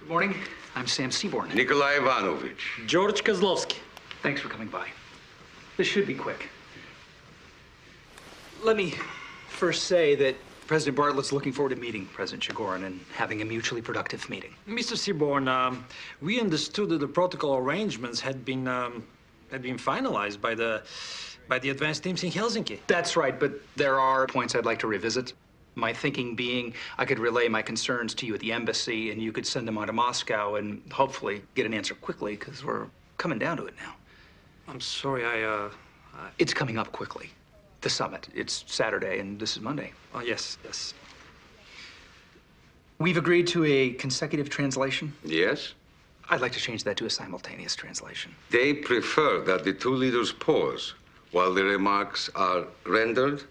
Good morning. I'm Sam Seaborn. Nikolai Ivanovich. George Kozlovsky. Thanks for coming by. This should be quick. Let me first say that President Bartlett's looking forward to meeting President Chigorin and having a mutually productive meeting. Mr. Seaborn, we understood that the protocol arrangements had been finalized by the advanced teams in Helsinki. That's right, but there are points I'd like to revisit. My thinking being I could relay my concerns to you at the embassy and you could send them on to Moscow and hopefully get an answer quickly because we're coming down to it now. I'm sorry, It's coming up quickly. The summit. It's Saturday and this is Monday. Oh, yes, yes. We've agreed to a consecutive translation. Yes? I'd like to change that to a simultaneous translation. They prefer that the two leaders pause while the remarks are rendered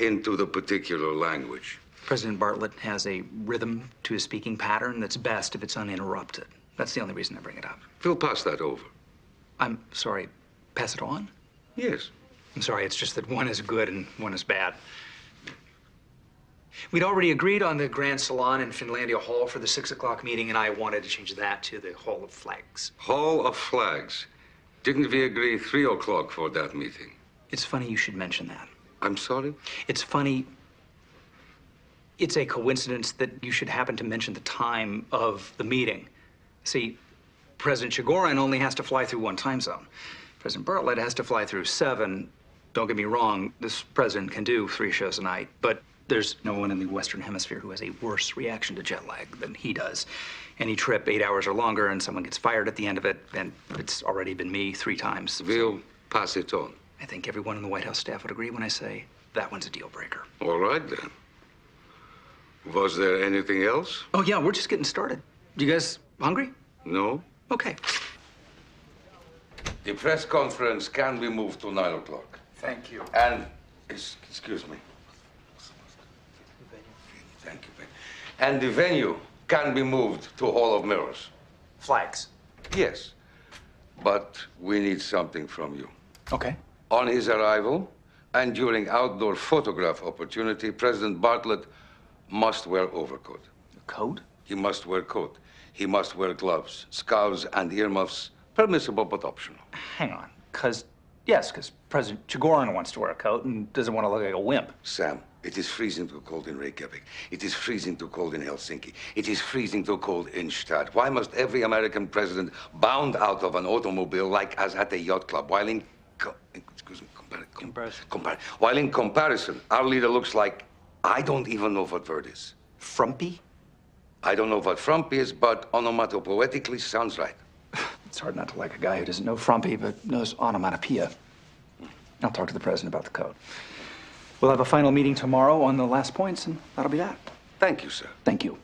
into the particular language. President Bartlett has a rhythm to his speaking pattern that's best if it's uninterrupted. That's the only reason I bring it up. We'll pass that over. I'm sorry, pass it on? Yes. I'm sorry, it's just that one is good and one is bad. We'd already agreed on the Grand Salon in Finlandia Hall for the 6 o'clock meeting, and I wanted to change that to the Hall of Flags. Hall of Flags. Didn't we agree 3 o'clock for that meeting? It's funny you should mention that. I'm sorry? It's funny. It's a coincidence that you should happen to mention the time of the meeting. See, President Chigorin only has to fly through one time zone. President Bartlett has to fly through 7. Don't get me wrong, this president can do 3 shows a night, but there's no one in the Western Hemisphere who has a worse reaction to jet lag than he does. Any trip 8 hours or longer and someone gets fired at the end of it, and it's already been me 3 times. We'll pass it on. I think everyone in the White House staff would agree when I say that one's a deal breaker. All right, then. Was there anything else? Oh, yeah, we're just getting started. You guys hungry? No. Okay. The press conference can be moved to 9 o'clock. Thank you. And, excuse me. Thank you. And the venue can be moved to Hall of Mirrors. Flags. Yes, but we need something from you. Okay. On his arrival and during outdoor photograph opportunity, President Bartlett must wear overcoat. A coat? He must wear coat. He must wear gloves, scarves, and earmuffs. Permissible but optional. Hang on, because President Chigorin wants to wear a coat and doesn't want to look like a wimp. Sam, it is freezing too cold in Reykjavik. It is freezing too cold in Helsinki. It is freezing too cold in Stad. Why must every American president bound out of an automobile like as at a yacht club, while in while in comparison, our leader looks like, I don't even know what word is. Frumpy? I don't know what frumpy is, but onomatopoetically sounds right. It's hard not to like a guy who doesn't know frumpy but knows onomatopoeia. I'll talk to the president about the coat. We'll have a final meeting tomorrow on the last points, and that'll be that. Thank you, sir. Thank you.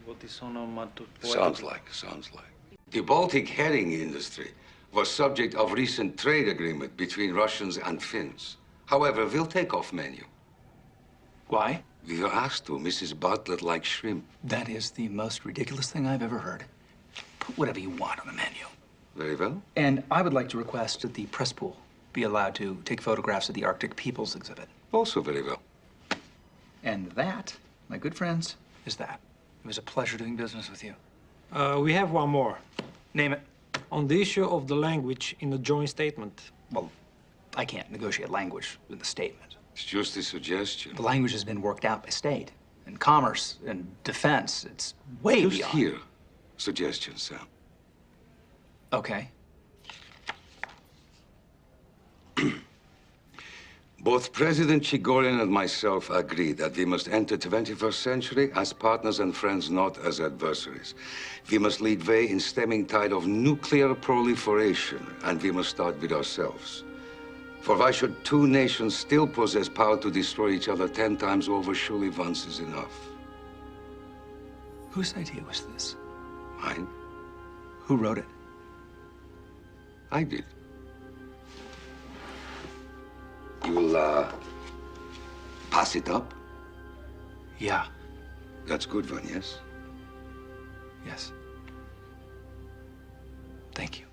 What is onomatopoetic? Sounds like. The Baltic herring industry was subject of recent trade agreement between Russians and Finns. However, we'll take off menu. Why? We were asked to. Mrs. Bartlett likes shrimp. That is the most ridiculous thing I've ever heard. Put whatever you want on the menu. Very well. And I would like to request that the press pool be allowed to take photographs of the Arctic Peoples exhibit. Also very well. And that, my good friends, is that. It was a pleasure doing business with you. We have one more. Name it. On the issue of the language in the joint statement. Well, I can't negotiate language in the statement. It's just a suggestion. The language has been worked out by state and commerce and defense. It's way Just beyond. here. Suggestions, Sam. Okay. Both President Chigorin and myself agree that we must enter 21st century as partners and friends, not as adversaries. We must lead way in stemming tide of nuclear proliferation, and we must start with ourselves. For why should 2 nations still possess power to destroy each other 10 times over? Surely once is enough. Whose idea was this? Mine? Who wrote it? I did. You'll, pass it up? Yeah. That's good one, yes? Yes. Thank you.